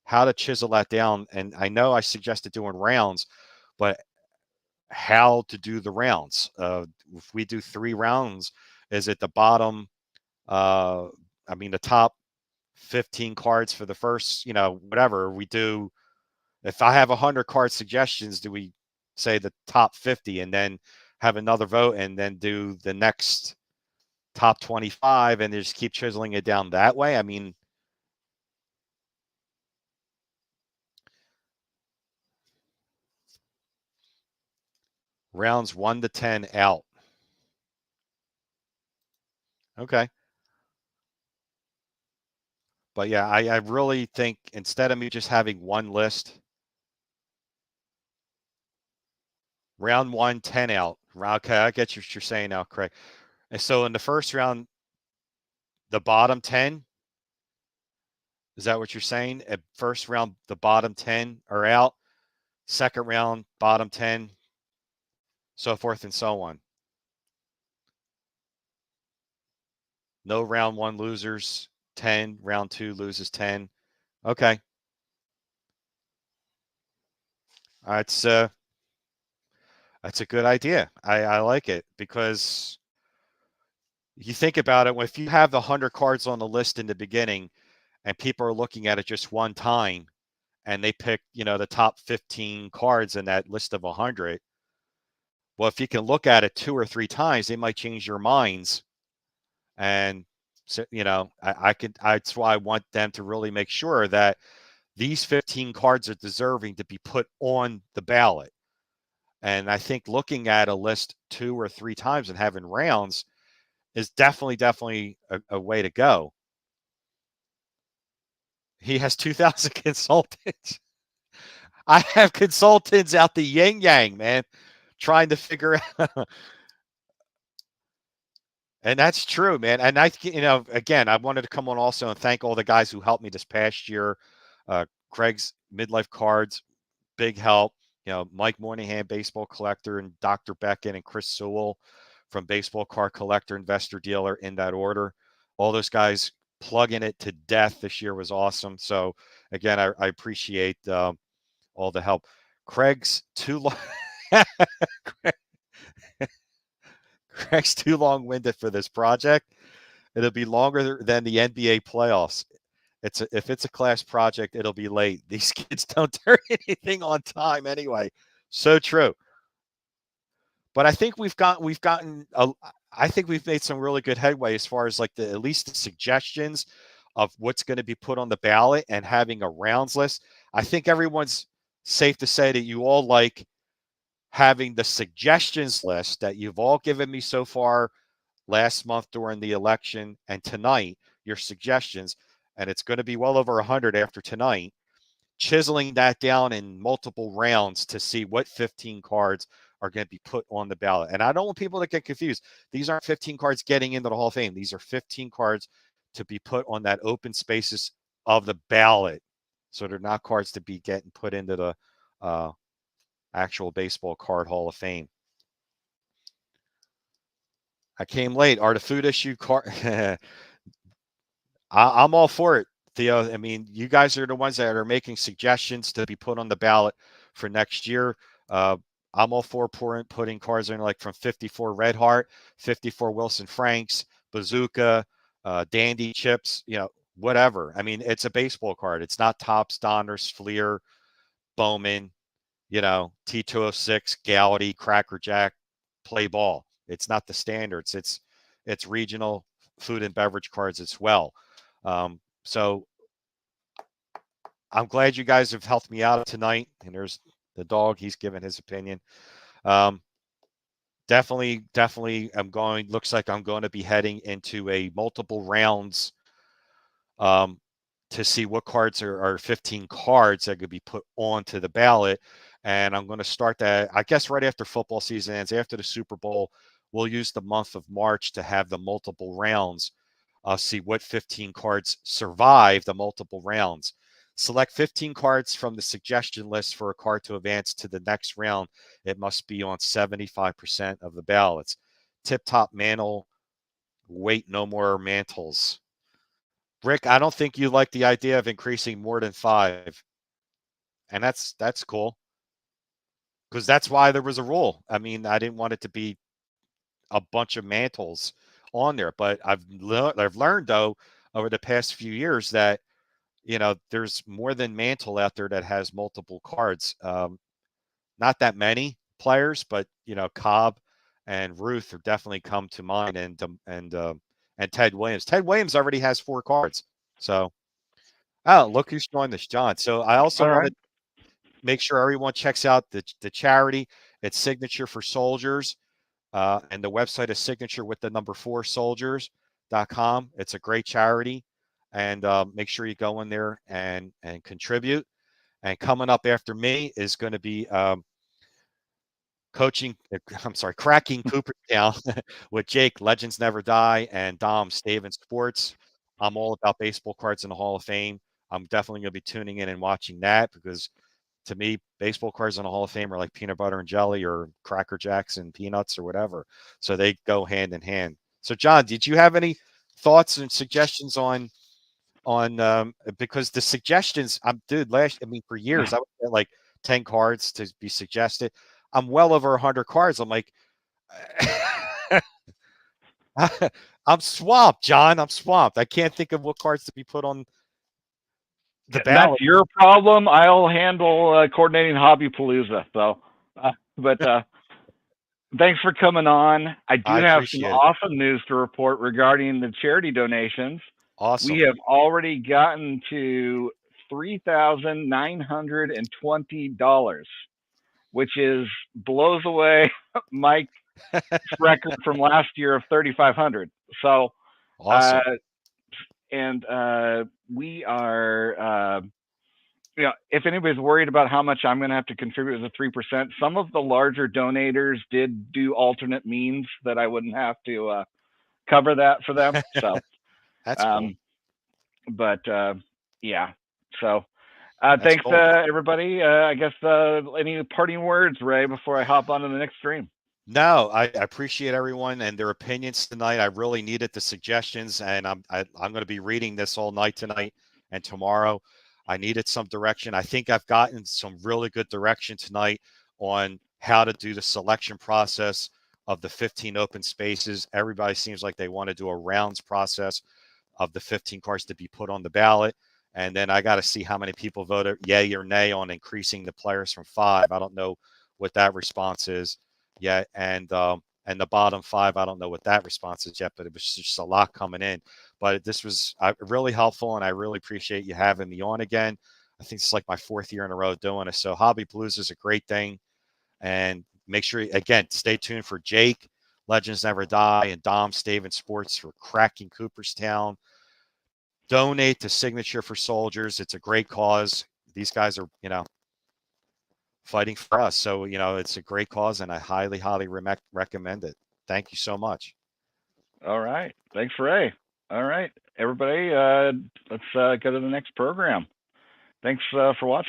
How to chisel that down? And I know I suggested doing rounds, but how to do the rounds? If we do 3 rounds, is it the bottom? The top 15 cards for the first, whatever we do. If I have 100 card suggestions, do we say the top 50 and then have another vote, and then do the next top 25 and just keep chiseling it down that way? Rounds 1 to 10 out. Okay. But yeah, I really think instead of me just having one list, round one, 10 out. Okay, I get what you're saying now, Craig. And so in the first round, the bottom 10, is that what you're saying? At first round, the bottom 10 are out. Second round, bottom 10, so forth and so on. No round one losers, 10. Round two loses 10. Okay. That's that's a good idea. I like it because you think about it. If you have the 100 cards on the list in the beginning and people are looking at it just one time and they pick, the top 15 cards in that list of 100, well, if you can look at it two or three times, they might change your minds. And so, I could, that's why I want them to really make sure that these 15 cards are deserving to be put on the ballot. And I think looking at a list two or three times and having rounds is definitely a way to go. He has 2,000 consultants. I have consultants out the yin yang, man, trying to figure out. And that's true, man. And again, I wanted to come on also and thank all the guys who helped me this past year. Craig's Midlife Cards, big help. Mike Moynihan, Baseball Collector, and Dr. Beckett and Chris Sewell from Baseball Card Collector, Investor Dealer, in that order. All those guys plugging it to death this year was awesome. So again, I appreciate all the help. Craig's too long. Craig's too long-winded for this project. It'll be longer than the NBA playoffs. If it's a class project, it'll be late. These kids don't turn anything on time anyway. So true. But I think I think we've made some really good headway as far as like at least the suggestions of what's going to be put on the ballot and having a rounds list. I think everyone's safe to say that you all like having the suggestions list that you've all given me so far last month during the election and tonight, your suggestions, and it's going to be well over 100 after tonight, chiseling that down in multiple rounds to see what 15 cards are going to be put on the ballot. And I don't want people to get confused. These aren't 15 cards getting into the Hall of Fame. These are 15 cards to be put on that open spaces of the ballot. So they're not cards to be getting put into the actual Baseball Card Hall of Fame. I came late. Are the food issue card? I'm all for it, Theo. I mean, you guys are the ones that are making suggestions to be put on the ballot for next year. I'm all for putting cards in like from 54 Red Heart, 54 Wilson Franks, Bazooka, Dandy Chips, whatever. I mean, it's a baseball card. It's not Topps, Donners, Fleer, Bowman, T206, Galaxy, Cracker Jack, play ball. It's not the standards. It's regional food and beverage cards as well. So I'm glad you guys have helped me out tonight. And there's the dog. He's given his opinion. Definitely. Looks like I'm going to be heading into a multiple rounds to see what cards are 15 cards that could be put onto the ballot. And I'm going to start that, I guess, right after football season ends, after the Super Bowl. We'll use the month of March to have the multiple rounds. See what 15 cards survive the multiple rounds. Select 15 cards from the suggestion list for a card to advance to the next round. It must be on 75% of the ballots. Tip top mantle, wait, no more mantles. Rick, I don't think you like the idea of increasing more than 5. And that's cool. Because that's why there was a rule. I mean, I didn't want it to be a bunch of mantles on there. But I've learned, though, over the past few years that, there's more than mantle out there that has multiple cards. Not that many players, but, Cobb and Ruth have definitely come to mind, and Ted Williams. Ted Williams already has 4 cards. So, oh, look who's joined us, John. So I also All want right. to make sure everyone checks out the charity. It's Signature for Soldiers. And the website is signature with the number 4 soldiers. caretaker.com. It's a great charity, and make sure you go in there and contribute. And coming up after me is going to be coaching. I'm sorry, cracking Cooperstown with Jake, Legends Never Die, and Dom, Staven Sports. I'm all about baseball cards in the Hall of Fame. I'm definitely going to be tuning in and watching that because to me, baseball cards in the Hall of Fame are like peanut butter and jelly or Cracker Jacks and peanuts or whatever. So they go hand in hand. So, John, did you have any thoughts and suggestions on because the suggestions for years I would get like 10 cards to be suggested. I'm well over 100 cards. I'm like I'm swamped, John. I'm swamped. I can't think of what cards to be put on the That's ballot. your problem. I'll handle coordinating Hobby Palooza. So, but thanks for coming on. I do I have some appreciate it. awesome news to report regarding the charity donations. We Awesome. have already gotten to $3,920, which blows away Mike's record from last year of 3,500. So, uh, Awesome. and we are, if anybody's worried about how much I'm going to have to contribute as a 3%, some of the larger donators did do alternate means that I wouldn't have to cover that for them. So, That's cool. but yeah. So, That's thanks, cool. everybody. I guess any parting words, Ray, before I hop onto the next stream? No, I appreciate everyone and their opinions tonight. I really needed the suggestions, and I'm going to be reading this all night tonight and tomorrow. I needed some direction. I think I've gotten some really good direction tonight on how to do the selection process of the 15 open spaces. Everybody seems like they want to do a rounds process of the 15 cards to be put on the ballot. And then I got to see how many people voted yay or nay on increasing the players from 5. I don't know what that response is yet. And the bottom 5, I don't know what that response is yet, but it was just a lot coming in. But this was really helpful, and I really appreciate you having me on again. I think it's like my 4th year in a row doing it. So Hobby Blues is a great thing. And make sure, again, stay tuned for Jake, Legends Never Die, and Dom, Staven Sports for cracking Cooperstown. Donate to Signature for Soldiers. It's a great cause. These guys are, fighting for us. So, it's a great cause, and I highly, highly recommend it. Thank you so much. All right. Thanks, Ray. All right, everybody. Let's go to the next program. Thanks for watching.